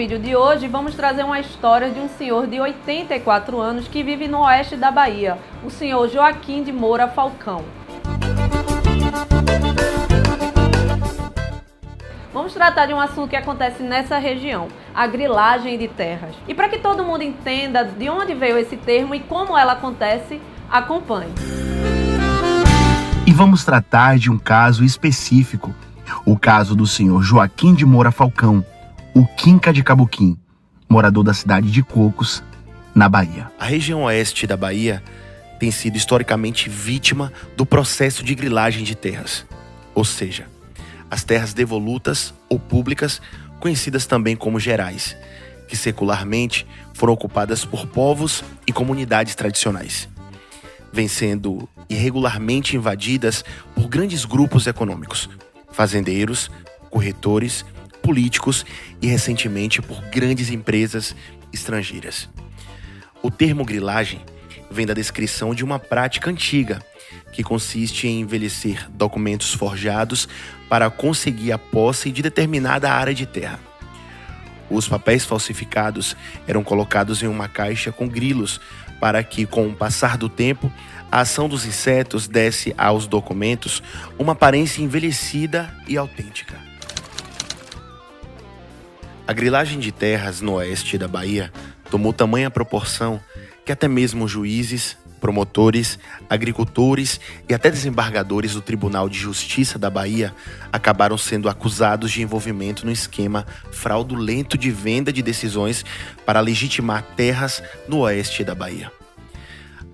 vídeo de hoje, vamos trazer uma história de um senhor de 84 anos que vive no oeste da Bahia, o senhor Joaquim de Moura Falcão. Vamos tratar de um assunto que acontece nessa região, a grilagem de terras. E para que todo mundo entenda de onde veio esse termo e como ela acontece, acompanhe. E vamos tratar de um caso específico, o caso do senhor Joaquim de Moura Falcão, o Quinca de Cabuquim, morador da cidade de Cocos, na Bahia. A região oeste da Bahia tem sido historicamente vítima do processo de grilagem de terras, ou seja, as terras devolutas ou públicas, conhecidas também como gerais, que secularmente foram ocupadas por povos e comunidades tradicionais, vêm sendo irregularmente invadidas por grandes grupos econômicos, fazendeiros, corretores, políticos e recentemente por grandes empresas estrangeiras. O termo grilagem vem da descrição de uma prática antiga que consiste em envelhecer documentos forjados para conseguir a posse de determinada área de terra. Os papéis falsificados eram colocados em uma caixa com grilos para que, com o passar do tempo, a ação dos insetos desse aos documentos uma aparência envelhecida e autêntica. A grilagem de terras no oeste da Bahia tomou tamanha proporção que até mesmo juízes, promotores, agricultores e até desembargadores do Tribunal de Justiça da Bahia acabaram sendo acusados de envolvimento no esquema fraudulento de venda de decisões para legitimar terras no oeste da Bahia.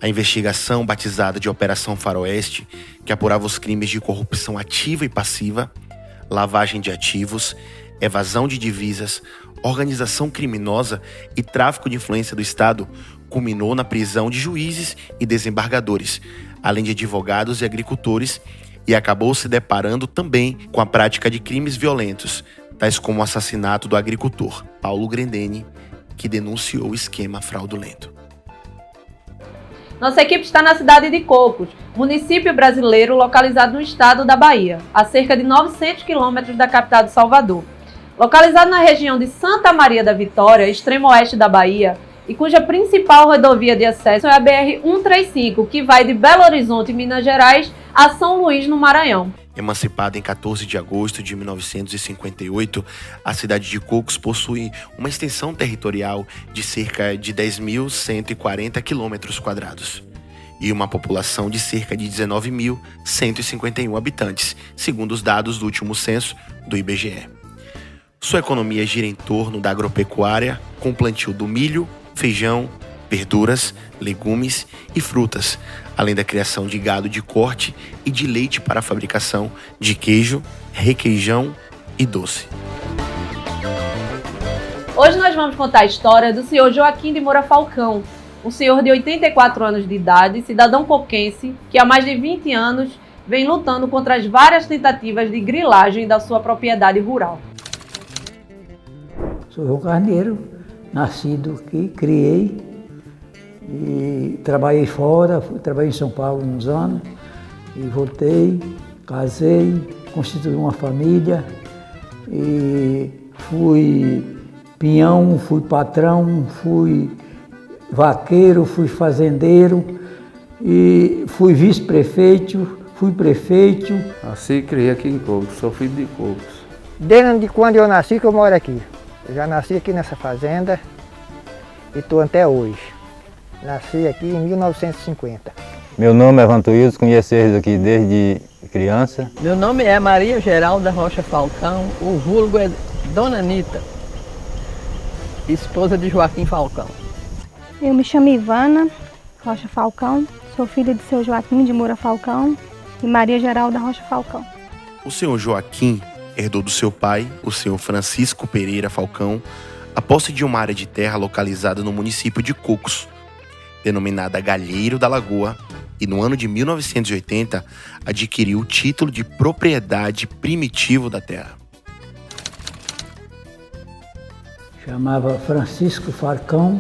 A investigação, batizada de Operação Faroeste, que apurava os crimes de corrupção ativa e passiva, lavagem de ativos, evasão de divisas, organização criminosa e tráfico de influência do Estado, culminou na prisão de juízes e desembargadores, além de advogados e agricultores, e acabou se deparando também com a prática de crimes violentos, tais como o assassinato do agricultor Paulo Grendene, que denunciou o esquema fraudulento. Nossa equipe está na cidade de Cocos, município brasileiro localizado no estado da Bahia, a cerca de 900 quilômetros da capital de Salvador. Localizado na região de Santa Maria da Vitória, extremo oeste da Bahia, e cuja principal rodovia de acesso é a BR-135, que vai de Belo Horizonte, Minas Gerais, a São Luís, no Maranhão. Emancipada em 14 de agosto de 1958, a cidade de Cocos possui uma extensão territorial de cerca de 10.140 km² e uma população de cerca de 19.151 habitantes, segundo os dados do último censo do IBGE. Sua economia gira em torno da agropecuária, com o plantio do milho, feijão, verduras, legumes e frutas, além da criação de gado de corte e de leite para a fabricação de queijo, requeijão e doce. Hoje nós vamos contar a história do senhor Joaquim de Moura Falcão, um senhor de 84 anos de idade, cidadão coquense, que há mais de 20 anos vem lutando contra as várias tentativas de grilagem da sua propriedade rural. Sou João Carneiro, nascido aqui, criei e trabalhei fora, trabalhei em São Paulo uns anos e voltei, casei, constituí uma família e fui peão, fui patrão, fui vaqueiro, fui fazendeiro e fui vice-prefeito, fui prefeito. Nasci e criei aqui em Cocos, sou filho de Cocos. Desde quando eu nasci que eu moro aqui. Eu já nasci aqui nessa fazenda e estou até hoje. Nasci aqui em 1950. Meu nome é Vantuílson, conheço eles aqui desde criança. Meu nome é Maria Geralda Rocha Falcão, o vulgo é Dona Anita, esposa de Joaquim Falcão. Eu me chamo Ivana Rocha Falcão, sou filha de seu Joaquim de Moura Falcão e Maria Geralda Rocha Falcão. O senhor Joaquim herdou do seu pai, o senhor Francisco Pereira Falcão, a posse de uma área de terra localizada no município de Cocos, denominada Galheiro da Lagoa, e no ano de 1980 adquiriu o título de propriedade primitivo da terra. Chamava Francisco Falcão,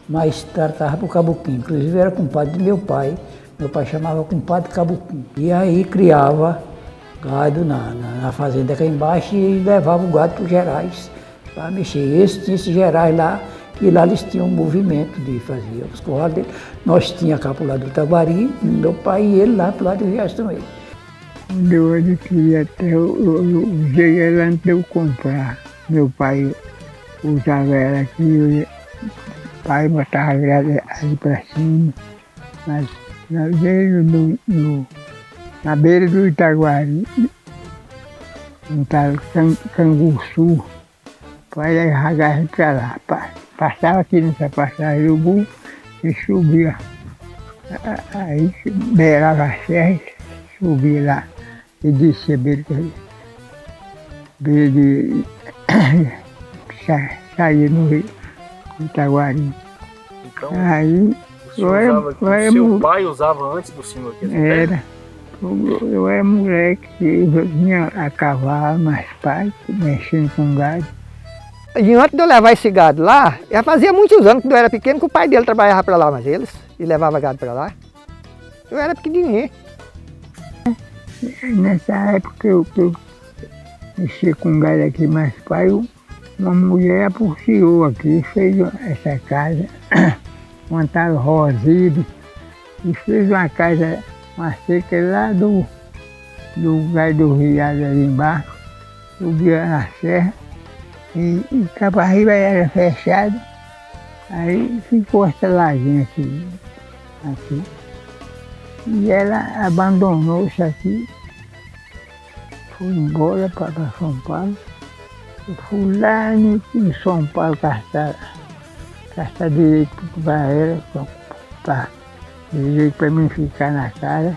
mas tratava por Cabuquim. Inclusive era compadre de meu pai. Meu pai chamava compadre Cabuquim. E aí criava gado na fazenda aqui embaixo e levava o gado para os Gerais, para mexer. Esse Gerais lá, e lá eles tinham um movimento de fazer os currais dele. Nós tínhamos cá pro lado do Taguari, meu pai e ele lá pro lado do Riacho também. Quando eu adquiri até eu usei ela antes de eu comprar. Meu pai usava ela aqui, o pai botava ela ali para cima, mas nós veio na beira do Itaguari, um tal Canguçu, o pai largava para lá, passava aqui nessa passagem do Gu e subia, aí beirava a serra, subia lá e descia a beira de saía no Rio Itaguari. Então, aí, seu pai usava antes do senhor aqui? Era. Eu era moleque, eu vinha a cavalo, mas pai, mexendo com gado. E antes de eu levar esse gado lá, já fazia muitos anos, quando eu era pequeno, que o pai dele trabalhava para lá, mas eles, e levava gado para lá. Eu era pequenininho. Nessa época eu mexia com gado aqui, mas pai, uma mulher apostiou aqui, fez essa casa, montaram rosido e fez uma casa, uma cerca lá do lugar do riado ali embaixo, subia na serra e capa arriba era fechado, aí ficou essa lajinha aqui. E ela abandonou isso aqui, foi embora para São Paulo. Eu fui lá em São Paulo caçar direito para ela, para direito para mim ficar na casa.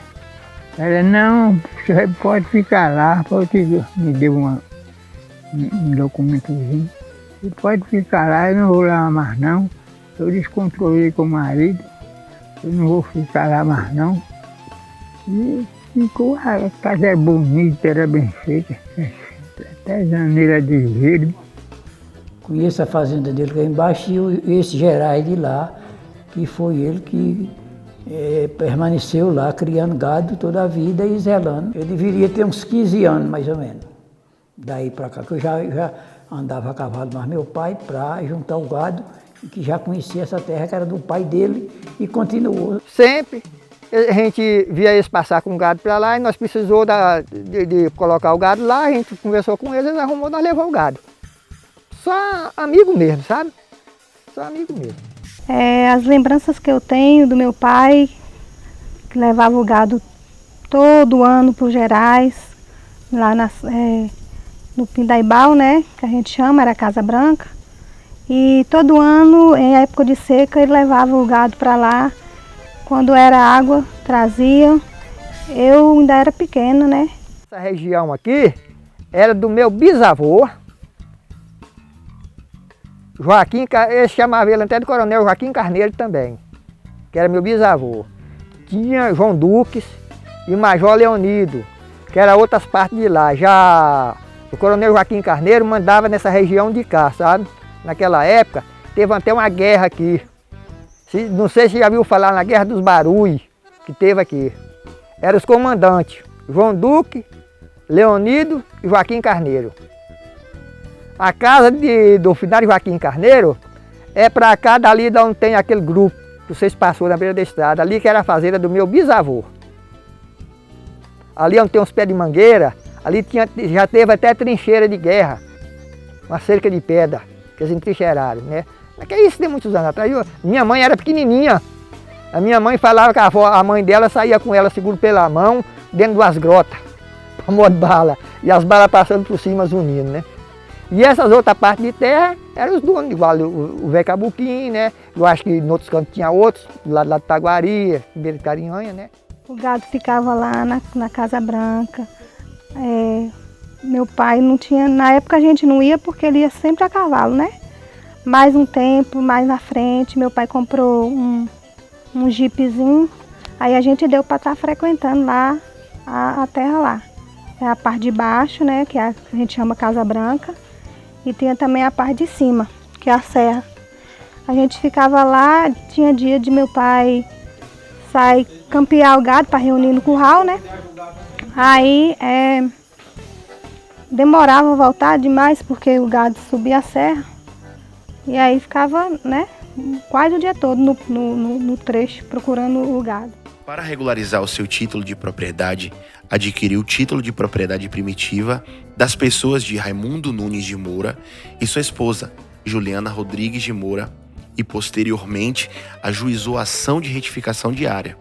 Ela, não, você pode ficar lá, me deu um documentozinho. Você pode ficar lá, eu não vou lá mais não. Eu descontrolei com o marido, eu não vou ficar lá mais não. E ficou, a casa é bonita, era bem feita. Até janeira de verde. Conheço a fazenda dele cá embaixo e esse Gerais de lá, que foi ele que permaneceu lá criando gado toda a vida e zelando. Eu deveria ter uns 15 anos mais ou menos. Daí para cá, que eu já andava a cavalo, mas meu pai, para juntar o gado, e que já conhecia essa terra que era do pai dele e continuou. Sempre a gente via eles passar com o gado para lá e nós precisou de colocar o gado lá, a gente conversou com eles, eles arrumou, nós levamos o gado. Só amigo mesmo, sabe? Só amigo mesmo. As lembranças que eu tenho do meu pai, que levava o gado todo ano para os Gerais, lá no Pindaibal, né, que a gente chama, era Casa Branca. E todo ano, em época de seca, ele levava o gado para lá. Quando era água, trazia. Eu ainda era pequena, né? Essa região aqui era do meu bisavô, Joaquim, eles chamavam ele até de Coronel Joaquim Carneiro também, que era meu bisavô. Tinha João Duques e Major Leonido, que era outras partes de lá. Já o Coronel Joaquim Carneiro mandava nessa região de cá, sabe? Naquela época, teve até uma guerra aqui. Não sei se já viu falar na Guerra dos Barus, que teve aqui. Eram os comandantes, João Duque, Leonido e Joaquim Carneiro. A casa do finado Joaquim Carneiro é para cá, dali de onde tem aquele grupo que vocês passaram na beira da estrada, ali que era a fazenda do meu bisavô. Ali onde tem uns pés de mangueira, ali já teve até trincheira de guerra, uma cerca de pedra, que eles entrincheiraram, né? Mas que isso tem muitos anos atrás. Minha mãe era pequenininha. A minha mãe falava que a mãe dela saía com ela seguro pela mão, dentro de umas grotas, para modo de bala. E as balas passando por cima, zunindo, né? E essas outras partes de terra eram os donos, igual o velho Cabuquim, né? Eu acho que em outros cantos tinha outros, do lado de Taguari, beira de Carinhanha, né? O gado ficava lá na Casa Branca. Meu pai não tinha, na época a gente não ia porque ele ia sempre a cavalo, né? Mais um tempo, mais na frente, meu pai comprou um jeepzinho, aí a gente deu para estar frequentando lá a terra lá. É a parte de baixo, né, que a gente chama Casa Branca, e tinha também a parte de cima, que é a serra. A gente ficava lá, tinha dia de meu pai sair campear o gado para reunir no curral, né? Aí demorava a voltar demais porque o gado subia a serra. E aí ficava, né, quase o dia todo no trecho procurando o gado. Para regularizar o seu título de propriedade, adquiriu o título de propriedade primitiva das pessoas de Raimundo Nunes de Moura e sua esposa, Juliana Rodrigues de Moura, e posteriormente ajuizou a ação de retificação de área,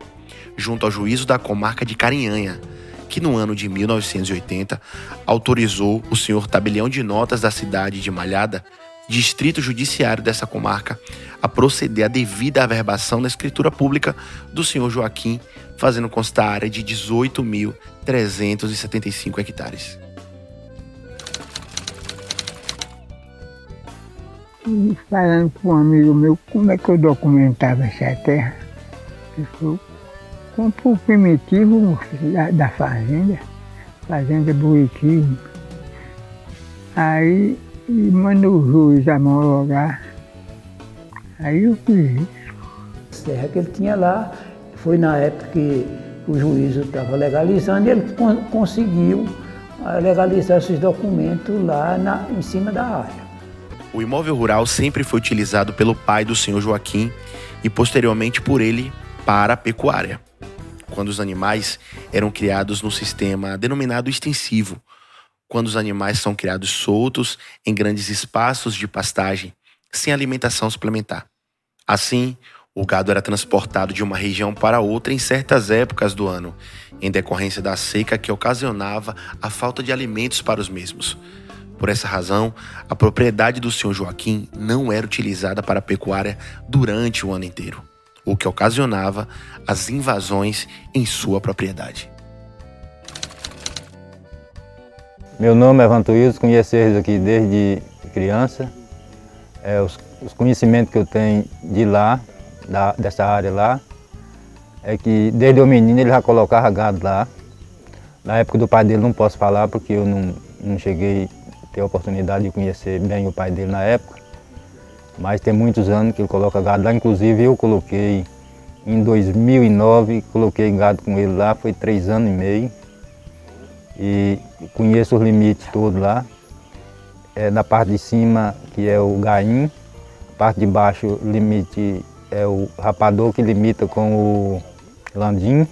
junto ao juízo da comarca de Carinhanha, que no ano de 1980 autorizou o senhor tabelião de notas da cidade de Malhada, distrito judiciário dessa comarca, a proceder à devida averbação na escritura pública do senhor Joaquim, fazendo constar a área de 18.375 hectares. E falando com um amigo meu, como é que eu documentava essa terra? Ele falou, comprou o primitivo da fazenda Buriti. Aí mandou o juiz homologar. Aí eu fiz isso. A terra que ele tinha lá, foi na época que o juiz estava legalizando, e ele conseguiu legalizar esses documentos lá em cima da área. O imóvel rural sempre foi utilizado pelo pai do senhor Joaquim e posteriormente por ele para a pecuária, quando os animais eram criados no sistema denominado extensivo, quando os animais são criados soltos em grandes espaços de pastagem, sem alimentação suplementar. Assim, o gado era transportado de uma região para outra em certas épocas do ano, em decorrência da seca que ocasionava a falta de alimentos para os mesmos. Por essa razão, a propriedade do senhor Joaquim não era utilizada para a pecuária durante o ano inteiro, o que ocasionava as invasões em sua propriedade. Meu nome é Evanto Wilson, conheço eles aqui desde criança. Os conhecimentos que eu tenho de lá, dessa área lá, é que desde o menino ele já colocava gado lá. Na época do pai dele não posso falar porque eu não cheguei a ter a oportunidade de conhecer bem o pai dele na época. Mas tem muitos anos que ele coloca gado lá, inclusive eu coloquei em 2009, coloquei gado com ele lá, foi 3 anos e meio. E conheço os limites todos lá. Na parte de cima, que é o Gaim, a parte de baixo, o limite é o Rapador, que limita com o Landim.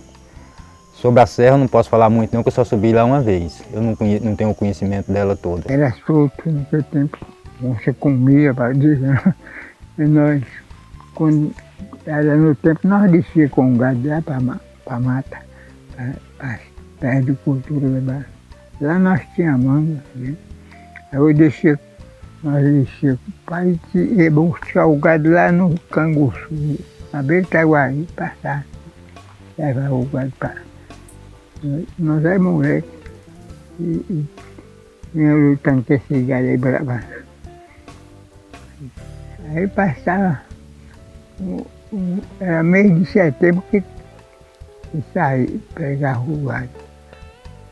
Sobre a serra eu não posso falar muito não, porque eu só subi lá uma vez. Eu não tenho o conhecimento dela toda. Era solto naquele tempo, você comia, para dizer. E nós, quando era no tempo, nós descia com o gado lá para a mata, para terra de cultura lá. Lá nós tínhamos manga, né? Aí eu descia, nós descia, pai ia buscar o gado lá no Canguçu, na beira do Itaguari, passar, levar o gado para. Nós éramos moleques e vinha lutando com esse gado aí para baixo. Aí passava, era mês de setembro que saí, pegava o gado.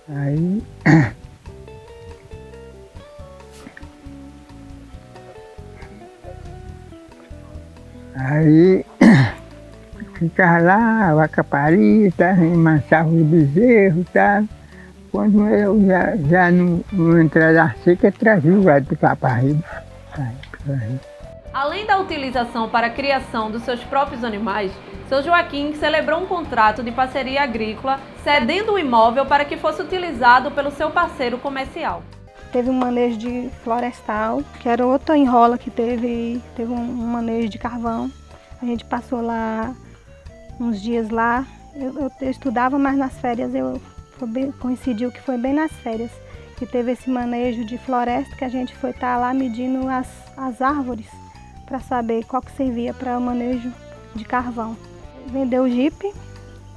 Aí ficava lá, a vaca paria, tá, amansava os bezerros, tá. Quando eu já não entrava na seca, trazia o gado para a barriga. Além da utilização para a criação dos seus próprios animais, seu Joaquim celebrou um contrato de parceria agrícola, cedendo o imóvel para que fosse utilizado pelo seu parceiro comercial. Teve um manejo de florestal, que era outra enrola que teve um manejo de carvão. A gente passou lá uns dias lá. Eu estudava, mas nas férias coincidiu que foi bem nas férias que teve esse manejo de floresta, que a gente foi estar lá medindo as árvores para saber qual que servia para o manejo de carvão. Vendeu o jipe,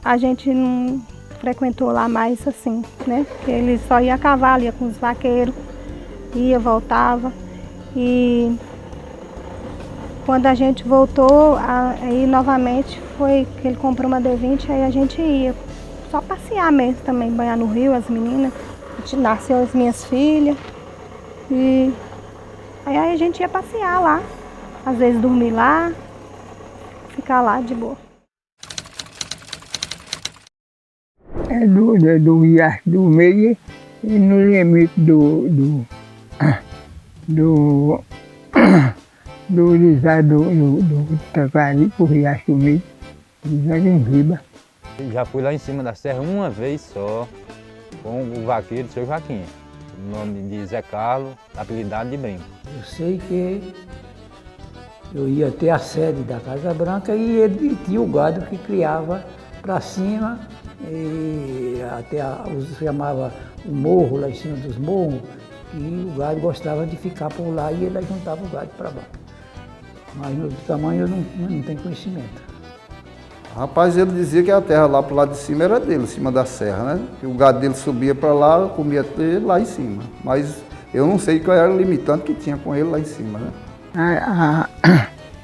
a gente não frequentou lá mais assim, né? Porque ele só ia a cavalo, ia com os vaqueiros, ia, voltava. E quando a gente voltou, aí novamente foi que ele comprou uma D20, aí a gente ia só passear mesmo também, banhar no rio, as meninas. Nasceu as minhas filhas e aí a gente ia passear lá, às vezes dormir lá, ficar lá de boa. Do Riacho do Meio E no limite do Taquari, pro Riacho do Meio, Lisado em Riba. Já fui lá em cima da serra uma vez só, com o vaqueiro, seu Joaquim. O nome de Zé Carlos, apelidado de Brinco. Eu sei que eu ia até a sede da Casa Branca e ele tinha o gado que criava para cima, e até chamava o morro, lá em cima dos morros, e o gado gostava de ficar por lá e ele juntava o gado para baixo. Mas no tamanho eu não tenho conhecimento. Rapaz, ele dizia que a terra lá pro lado de cima era dele, em cima da serra, né? Que o gado dele subia para lá, comia ele lá em cima. Mas eu não sei qual era o limitante que tinha com ele lá em cima, né?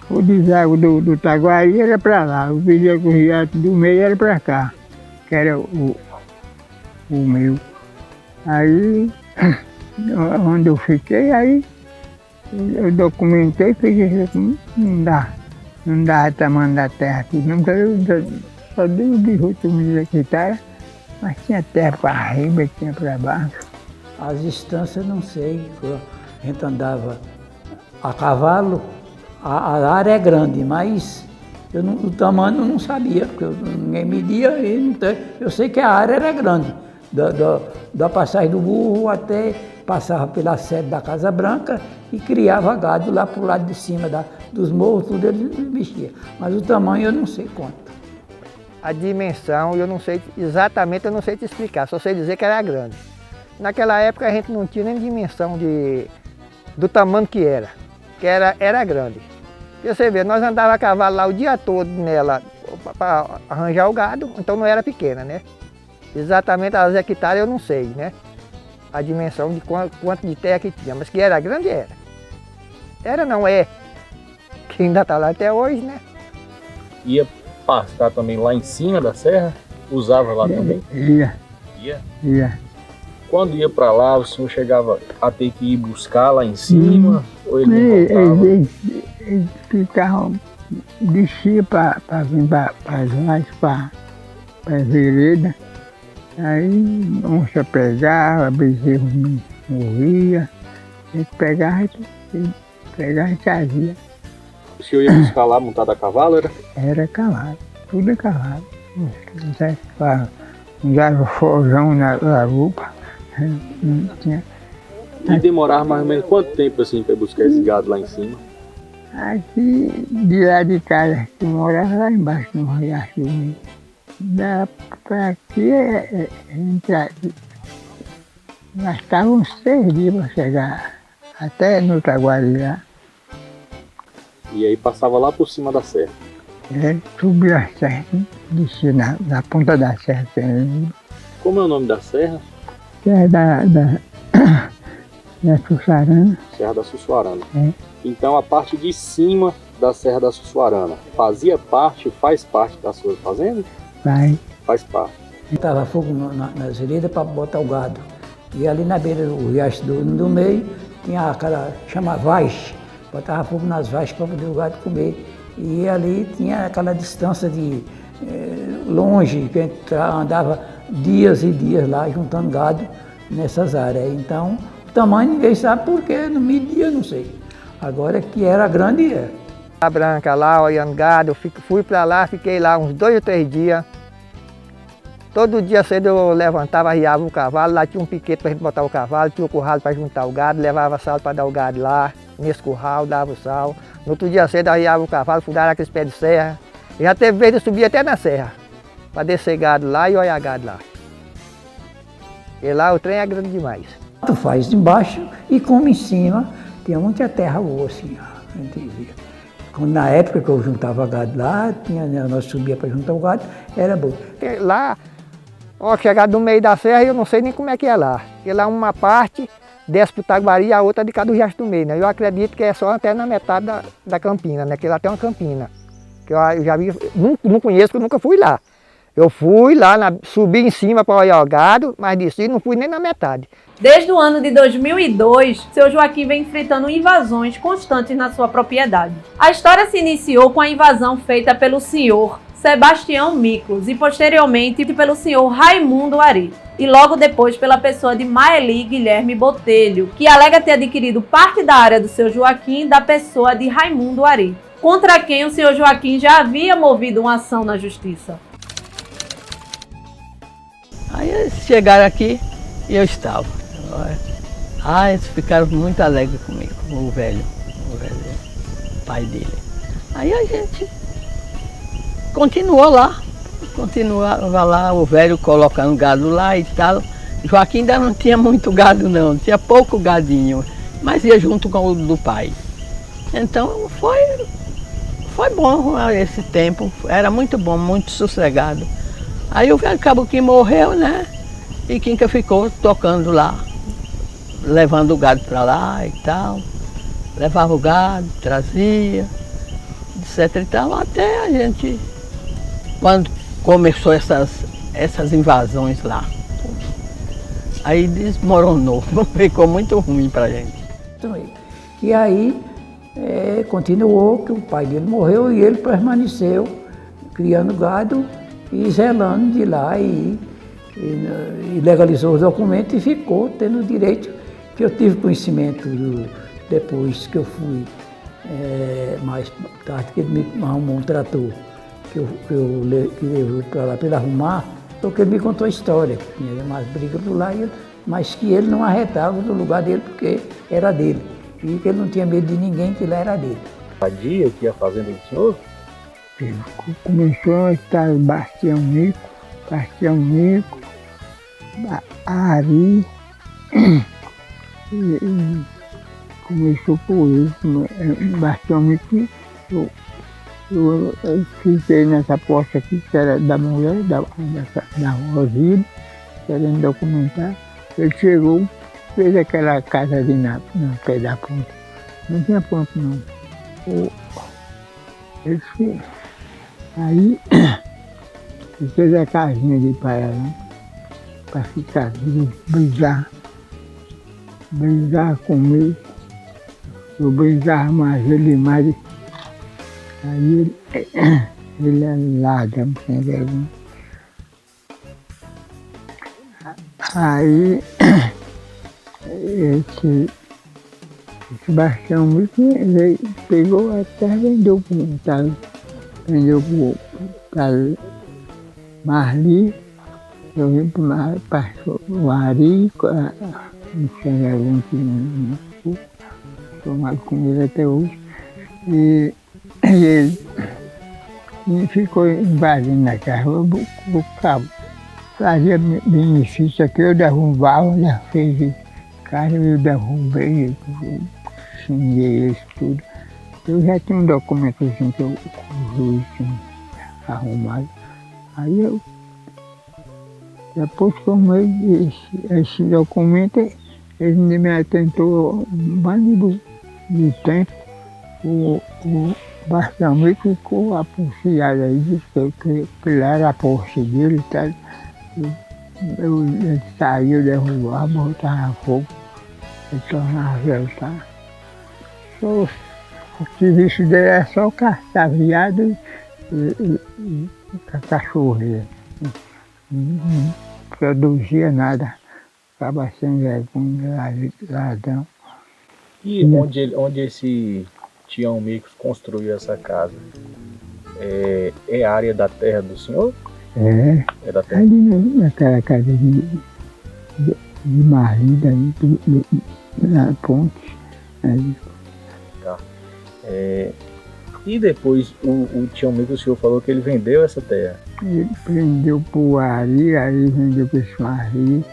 O deságua do Taquari era para lá, o Riacho do Meio era para cá, que era o meu. Aí, onde eu fiquei, aí eu documentei e fiquei, não dá tamanho da terra aqui, não, só deu 18 mil hectares, mas tinha terra para riba, tinha para baixo. As distâncias não sei, a gente andava a cavalo, a área é grande, mas o tamanho eu não sabia, porque ninguém media, eu sei que a área era grande, da passagem do burro até passava pela sede da Casa Branca e criava gado lá pro lado de cima dos morros, tudo ele mexia. Mas o tamanho eu não sei quanto. A dimensão eu não sei exatamente, eu não sei te explicar, só sei dizer que era grande. Naquela época a gente não tinha nem dimensão do tamanho que era grande. E você vê, nós andávamos a cavalo lá o dia todo nela para arranjar o gado, então não era pequena, né? Exatamente as hectares eu não sei, né? A dimensão de quanto de terra que tinha, mas que era grande, era. Era, não é. Que ainda está lá até hoje, né? Ia pastar também lá em cima da serra? Usava lá também? Ia. Ia? Quando ia para lá, o senhor chegava a ter que ir buscar lá em cima? Ou ele não Eles ficavam, descia para vir para as lajes, para as veredas. Aí onça pegava, bezerro morria, ele pegava e trazia. O senhor ia buscar lá montado a cavalo, era? Era cavalo, tudo é cavalo. Usava forjão na garupa, não tinha. E demorava mais ou menos quanto tempo assim para buscar esse gado lá em cima? Aqui, de lá de casa, que morava lá embaixo no Riacho do Meio. Da para aqui, gastava uns 3 dias para chegar até no Taquari lá. E aí passava lá por cima da serra? Subia a serra, descia na ponta da serra. Como é o nome da serra? Serra da Sussuarana. Serra da Sussuarana. É. Então a parte de cima da Serra da Sussuarana fazia parte, faz parte da sua fazenda? Faz parte. Botava fogo nas veredas para botar o gado. E ali na beira do Riacho do Meio tinha aquela, chama vaz, botava fogo nas vazes para poder o gado comer. E ali tinha aquela distância de longe, que a gente andava dias e dias lá juntando gado nessas áreas. Então, o tamanho ninguém sabe porque, não media, não sei. Agora que era grande, é. A Branca lá, olhando gado, fui para lá, fiquei lá uns 2 ou 3 dias. Todo dia cedo eu levantava, arriava o cavalo, lá tinha um piquete para a gente botar o cavalo, tinha o curral para juntar o gado, levava sal para dar o gado lá, nesse curral, dava o sal. No outro dia cedo arriava o cavalo, fui dar aqueles pés de serra. E já teve vez de subir até na serra, para descer gado lá e olhar gado lá. E lá o trem é grande demais. Tu faz embaixo e come em cima, tinha muita terra boa assim, a gente via. Na época que eu juntava gado lá, nós subia para juntar o gado, era bom. Lá, ó, chegar do meio da serra, eu não sei nem como é que é lá. Porque lá uma parte desce para o Taquari e a outra de cá do Riacho do Meio, né? Eu acredito que é só até na metade da campina, né? Que lá tem uma campina. Que eu já vi, não conheço, porque eu nunca fui lá. Eu fui lá, subi em cima para olhar o gado, mas desci, não fui nem na metade. Desde o ano de 2002, seu Joaquim vem enfrentando invasões constantes na sua propriedade. A história se iniciou com a invasão feita pelo senhor Sebastião Miklos e posteriormente pelo senhor Raimundo Ari. e logo depois pela pessoa de Maeli Guilherme Botelho, que alega ter adquirido parte da área do seu Joaquim da pessoa de Raimundo Ari, contra quem o senhor Joaquim já havia movido uma ação na justiça. Aí eles chegaram aqui e eu estava. Eles ficaram muito alegres comigo, o velho pai dele. Aí a gente continuava lá, o velho colocando gado lá e tal. Joaquim ainda não tinha muito gado não, tinha pouco gadinho, mas ia junto com o do pai. Então foi bom esse tempo, era muito bom, muito sossegado. Aí o velho Cabuquim morreu, né? E Quinca ficou tocando lá, levando o gado para lá e tal. Levava o gado, trazia, etc e tal, até a gente, quando começou essas invasões lá, aí desmoronou, ficou muito ruim pra gente. E aí continuou, que o pai dele morreu e ele permaneceu criando gado e zelando de lá e legalizou os documentos e ficou tendo o direito, que eu tive conhecimento depois que eu fui mais tarde, que ele me arrumou um trator que levou para lá para ele arrumar, porque ele me contou a história, que tinha mais briga por lá, mas que ele não arretava do lugar dele porque era dele, e que ele não tinha medo de ninguém, que lá era dele. Dia que a fazenda do senhor? Começou a estar Bastião Nico, Ari, começou por isso, Bastião Nico, eu fiquei nessa posse aqui, que era da mulher, da Rosília, querendo documentar. Ele chegou, fez aquela casa ali na pé da ponte. Não tinha ponte não. Ele fez. Aí ele fez a casinha de praia lá, para ficar aqui, brisar comigo. Eu brisava mais ele mais. Aí ele é ladrão, sem vergonha. Aí esse Bastião veio, pegou a terra e vendeu para Marli, eu vim para o Ari, não tinha vergonha que não tomava comida até hoje. E ele ficou invadindo a casa, o cabo fazia benefício aqui, eu derrubava, já fez casa, eu derrubei, xinguei isso tudo. Eu já tinha um documentozinho que o juiz tinha arrumado. Aí eu, depois que eu arrumei esse documento, ele me atentou um bando de tempo. O Bastião ficou apostiado aí, disse que lá era a poste dele e tal. Ele saiu, derrubava, botava fogo, ele tornava a voltar. O serviço dele era só caçar viado e cachorreira. Não produzia nada, ficava sem vergonha, ladrão. E onde esse Tião Micos construiu essa casa? É a área da terra do senhor? É da terra? Ali naquela casa de Marli, daí, na ponte. Ali. Tá. E depois o Tião Micos, o senhor falou que ele vendeu essa terra? Ele vendeu para o Ari, aí vendeu para esse Marli.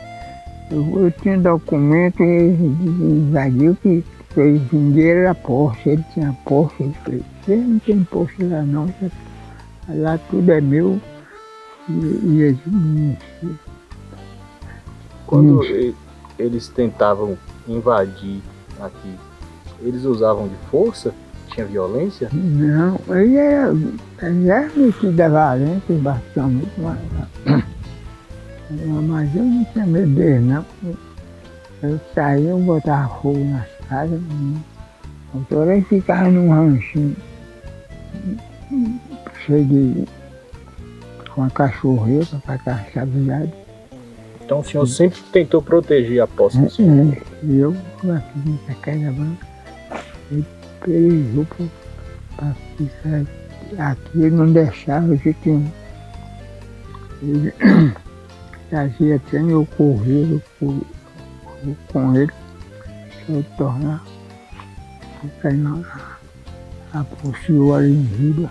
Eu tinha documento e ele invadiu que fez vender a Porsche, ele tinha Porsche, ele fez, você não tem Porsche lá não, lá tudo é meu. Quando eles tentavam invadir aqui, eles usavam de força? Tinha violência? Não, ele era metido da valência, bastante, mas eu não tinha medo dele não. Eu saía, eu botava fogo nas casas, eu nem ficava num ranchinho cheio de com a cachorreira para caçar viado. Então o senhor sempre tentou proteger a posse do senhor? Eu aqui na Casa Branca, ele pelejou para ficar aqui, ele não deixava de ter. Ele fazia até meu correio com ele, para eu tornar a possível ali em Riba.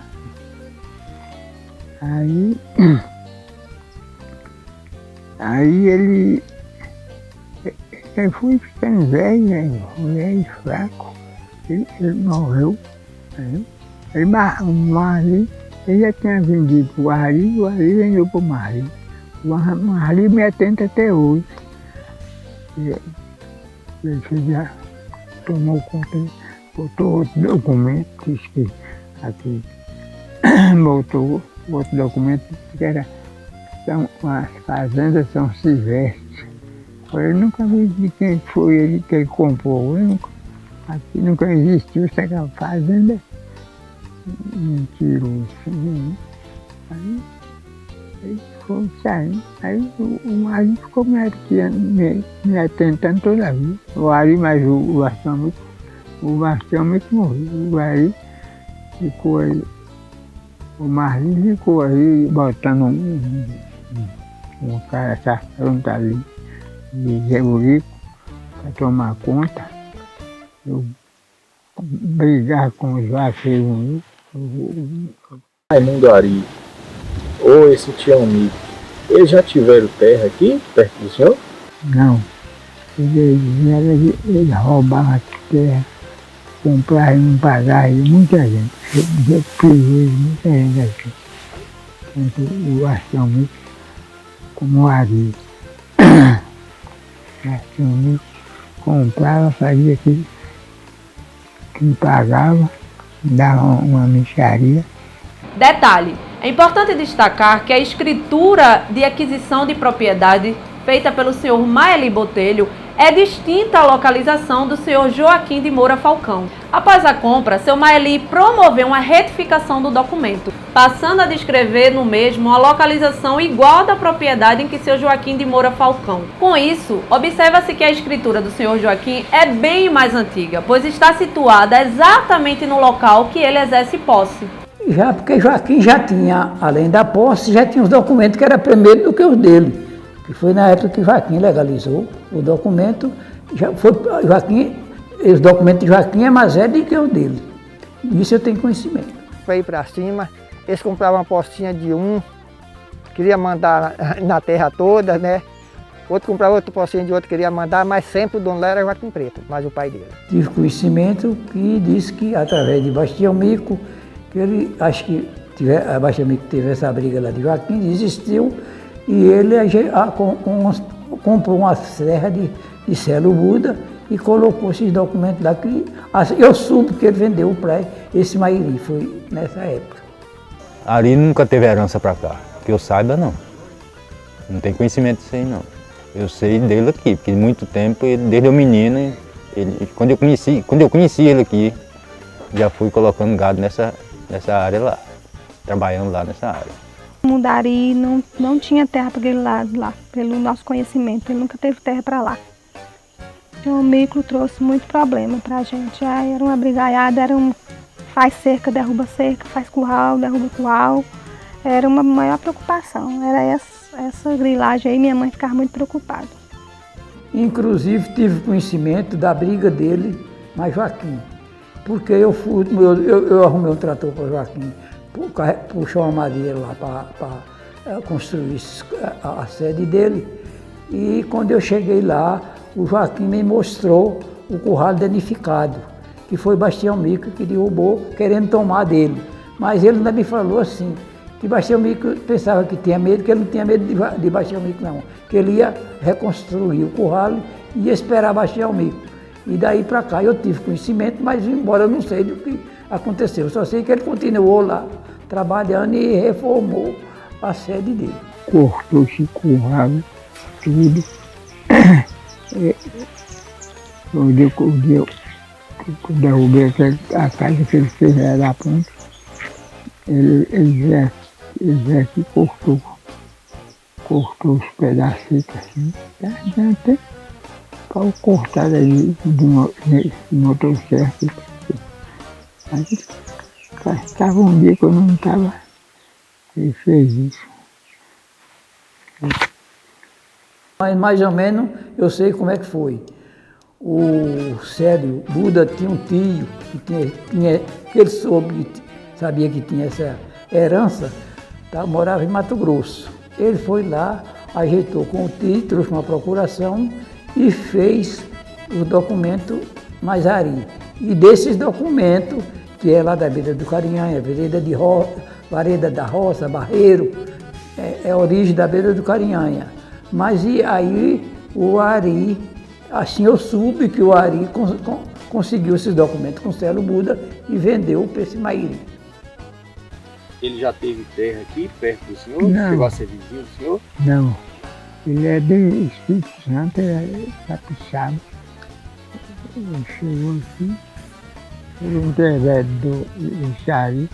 Aí ele foi ficando velho, velho, fraco. Ele morreu. Ele Marli, ele já tinha vendido o Ari vendeu para o Marli. O Marli me atende até hoje. Ele já tomou conta, botou outro documento, diz que aqui botou outro documento que era as fazendas São Silvestre. Eu nunca vi de quem foi ele que ele comprou. Aqui nunca existiu essa fazenda. Mentiroso. Aí foi saindo. Aí o Ari ficou me atentando toda a vida. O Ari, mas o Bastião morreu. O Ari ficou aí. O Marli ficou aí botando um cara safronto ali, de Zé Burico, para tomar conta. Eu brigar com os vaqueiros. Raimundo Ari, ou esse Tião Mico, eles já tiveram terra aqui, perto do senhor? Não. Eles roubavam terra, compravam e não pagavam, muita gente. Eu privei muita gente aqui. Tanto o Bastião Mico como o Ari. O Bastião Mico comprava, fazia aquilo que pagava, dava uma mixaria. Detalhe, é importante destacar que a escritura de aquisição de propriedade feita pelo senhor Maeli Botelho é distinta à localização do senhor Joaquim de Moura Falcão. Após a compra, seu Maeli promoveu uma retificação do documento, passando a descrever no mesmo a localização igual da propriedade em que seu Joaquim de Moura Falcão. Com isso, observa-se que a escritura do senhor Joaquim é bem mais antiga, pois está situada exatamente no local que ele exerce posse. Já porque Joaquim já tinha, além da posse, já tinha os documentos que era primeiro do que os dele. Que foi na época que Joaquim legalizou o documento. Já foi Joaquim, os documentos de Joaquim é mais velho do que os dele. Isso eu tenho conhecimento. Para ir para cima, eles compravam uma postinha de queria mandar na terra toda, né? Outro comprava outra postinha de outro, queria mandar, mas sempre o dono lá era Joaquim Preto, mas o pai dele. Tive conhecimento que disse que através de Bastião Mico, que ele, acho que a Bastião Mico teve essa briga lá de Joaquim, desistiu, e ele comprou uma serra de Celo Buda e colocou esses documentos lá que eu soube que ele vendeu para esse Mairi, foi nessa época. Ari nunca teve herança para cá, que eu saiba não. Não tem conhecimento disso aí não. Eu sei dele aqui, porque muito tempo, desde eu menino, quando eu conheci ele aqui, já fui colocando gado nessa área lá, trabalhando lá nessa área. Mundari não tinha terra para aquele lado lá, pelo nosso conhecimento, ele nunca teve terra para lá. Então o micro trouxe muito problema para a gente, era uma brigaiada, faz cerca, derruba cerca, faz curral, derruba curral, era uma maior preocupação, era essa grilagem aí, minha mãe ficava muito preocupada. Inclusive tive conhecimento da briga dele mais Joaquim, porque eu arrumei um trator para Joaquim, puxou uma madeira lá para construir a sede dele. E quando eu cheguei lá, o Joaquim me mostrou o curral danificado, que foi Bastião Mico que derrubou, querendo tomar dele. Mas ele ainda me falou assim, que Bastião Mico pensava que tinha medo, que ele não tinha medo de Bastião Mico não, que ele ia reconstruir o curral e ia esperar Bastião Mico. E daí para cá eu tive conhecimento, mas embora eu não sei do que aconteceu, só sei que ele continuou lá trabalhando e reformou a sede dele. Cortou esse curral, tudo. Quando eu derrubei a casa que ele fez lá da ponta, ele já que cortou cortou os pedacitos assim. Já tem pau cortado ali de motosserra. Mas estava um dia que eu não estava, ele fez isso. Mas mais ou menos eu sei como é que foi. O Cédio Buda tinha um tio que ele sabia que tinha essa herança, tá? Morava em Mato Grosso. Ele foi lá, ajeitou com o tio, trouxe uma procuração e fez o documento Mazari. E desses documentos, que é lá da Beira do Carinhanha, Vareda da Roça, Barreiro, é a origem da Beira do Carinhanha. Mas e aí o Ari, assim eu soube que o Ari conseguiu esses documentos com o Célio Buda e vendeu para esse Mairi. Ele já teve terra aqui, perto do senhor? Não. Chegou a ser vizinho do senhor? Não, ele é de Espírito Santo, ele é capixaba. Ele chegou aqui, ele através do Xari,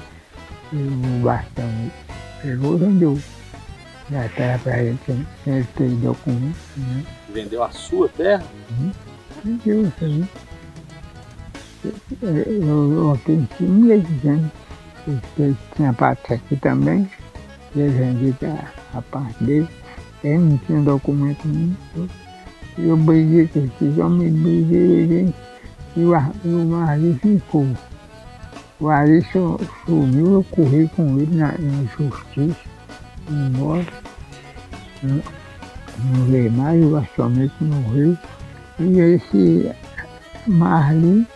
o bastão, pegou e vendeu. Já terra para ele, sem ele ter documento, né? Vendeu a sua terra? Vendeu isso aí. Eu aqui em cima, ele dizendo, ele tinha parte aqui também, ele vendia a parte dele, ele não tinha documento nenhum. Eu briguei com esses homens, briguei, e o Ari ficou. O Ari sumiu, eu corri com ele na justiça. Embora, não veio mais, o Bastomento morreu. E esse Marli.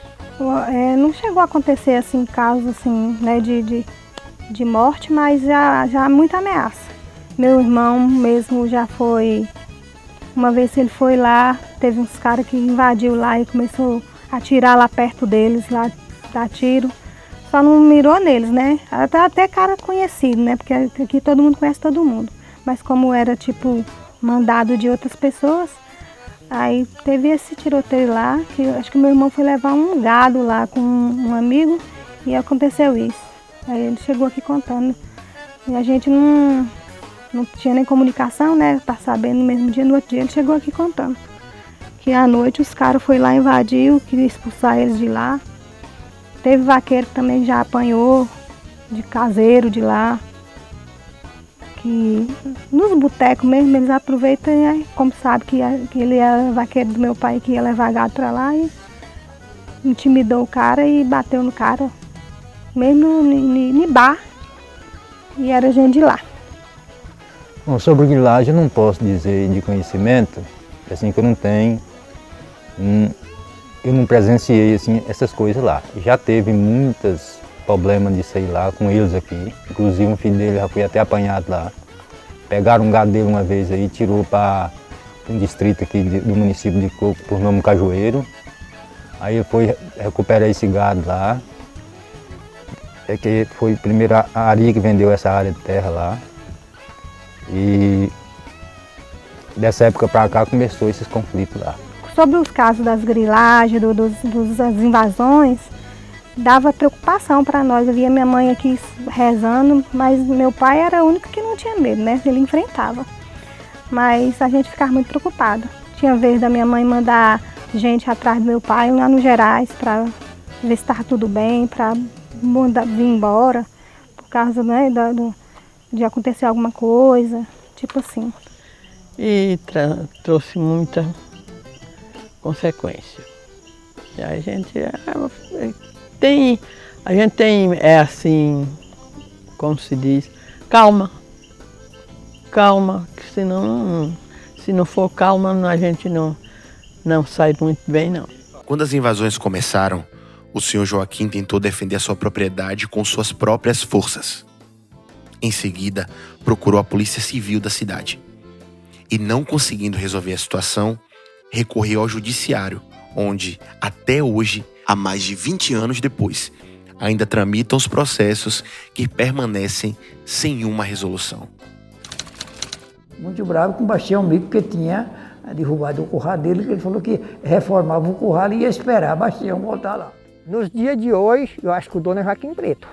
Não chegou a acontecer assim, casos assim, né, de morte, mas já muita ameaça. Meu irmão mesmo já foi, uma vez ele foi lá, teve uns caras que invadiu lá e começou a atirar lá perto deles, lá dar tiro. Só não mirou neles, né? Até cara conhecido, né? Porque aqui todo mundo conhece todo mundo. Mas como era tipo mandado de outras pessoas, aí teve esse tiroteio lá, que acho que meu irmão foi levar um gado lá com um amigo e aconteceu isso. Aí ele chegou aqui contando. E a gente não tinha nem comunicação, né? Tá sabendo no mesmo dia, no outro dia ele chegou aqui contando. Que à noite os caras foram lá, invadiu, queria expulsar eles de lá. Teve vaqueiro que também já apanhou, de caseiro de lá. Que nos botecos mesmo eles aproveitam, e como sabe que ele era vaqueiro do meu pai que ia levar gado para lá e intimidou o cara e bateu no cara, mesmo em bar, e era gente de lá. Bom, sobre grilagem eu não posso dizer de conhecimento, assim que eu não tenho. Eu não presenciei assim, essas coisas lá. Já teve muitos problemas disso aí lá com eles aqui. Inclusive um filho dele já foi até apanhado lá. Pegaram um gado dele uma vez aí, tirou para um distrito aqui do município de Coco, por nome Cajueiro. Aí eu fui recuperar esse gado lá. É que foi primeiro a Ari que vendeu essa área de terra lá. E dessa época para cá começou esses conflitos lá. Sobre os casos das grilagens, das invasões, dava preocupação para nós. Eu via minha mãe aqui rezando, mas meu pai era o único que não tinha medo, né? Ele enfrentava. Mas a gente ficava muito preocupada. Tinha vez da minha mãe mandar gente atrás do meu pai, lá no Gerais, para ver se estava tudo bem, para vir embora, por causa, né, de acontecer alguma coisa, tipo assim. E trouxe muita consequência. E a gente tem assim, como se diz, calma, que senão, se não for calma, a gente não sai muito bem, não. Quando as invasões começaram, o senhor Joaquim tentou defender a sua propriedade com suas próprias forças. Em seguida, procurou a polícia civil da cidade. E não conseguindo resolver a situação, recorreu ao judiciário, onde, até hoje, há mais de 20 anos depois, ainda tramitam os processos que permanecem sem uma resolução. Muito bravo com o Bastião Mico, porque tinha derrubado o curral dele, que ele falou que reformava o curral e ia esperar Bastião voltar lá. Nos dias de hoje, eu acho que o dono é Joaquim Preto.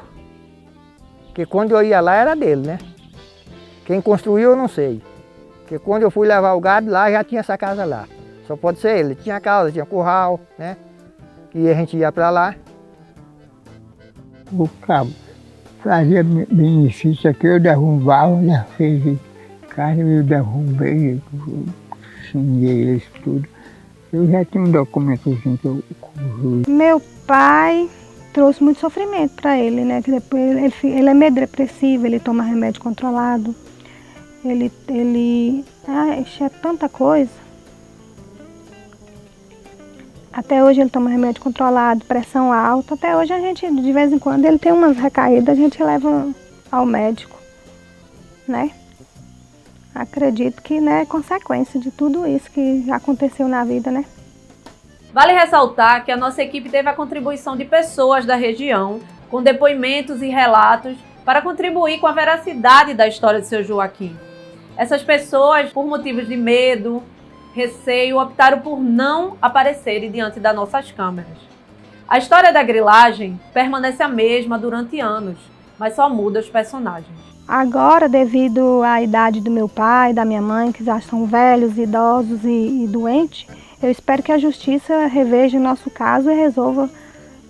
Porque quando eu ia lá era dele, né? Quem construiu eu não sei. Porque quando eu fui levar o gado lá, já tinha essa casa lá. Só pode ser ele. Tinha casa, tinha curral, né? E a gente ia para lá. O cabo fazia benefício aqui, eu derrubava, já fez casa, eu derrubei, xinguei eles tudo. Eu já tinha um documentozinho que eu corri. Meu pai trouxe muito sofrimento para ele, né? Que depois ele é meio depressivo, ele toma remédio controlado. É tanta coisa. Até hoje ele toma remédio controlado, pressão alta. Até hoje a gente, de vez em quando, ele tem umas recaídas, a gente leva ao médico, né? Acredito que, né, é consequência de tudo isso que aconteceu na vida, né? Vale ressaltar que a nossa equipe teve a contribuição de pessoas da região, com depoimentos e relatos, para contribuir com a veracidade da história de seu Joaquim. Essas pessoas, por motivos de medo, receio, optaram por não aparecerem diante das nossas câmeras. A história da grilagem permanece a mesma durante anos, mas só muda os personagens. Agora, devido à idade do meu pai, da minha mãe, que já são velhos, idosos e doentes, eu espero que a justiça reveja o nosso caso e resolva,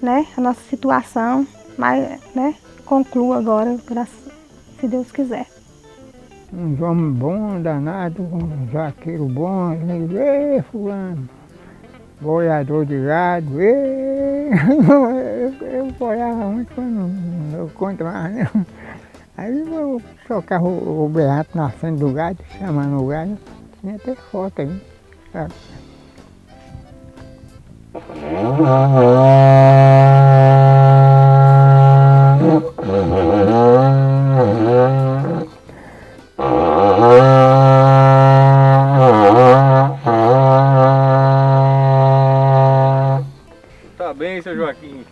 né, a nossa situação, mas, né, conclua agora, se Deus quiser. Uns homens bons, danados, uns vaqueiros bons, ei, fulano, boiador de gado, ei, eu boiava muito quando eu conto mais, né? Aí eu socava o berrato na frente do gado, chamando o gado, tinha até foto aí, sabe? Tá bem, seu Joaquim.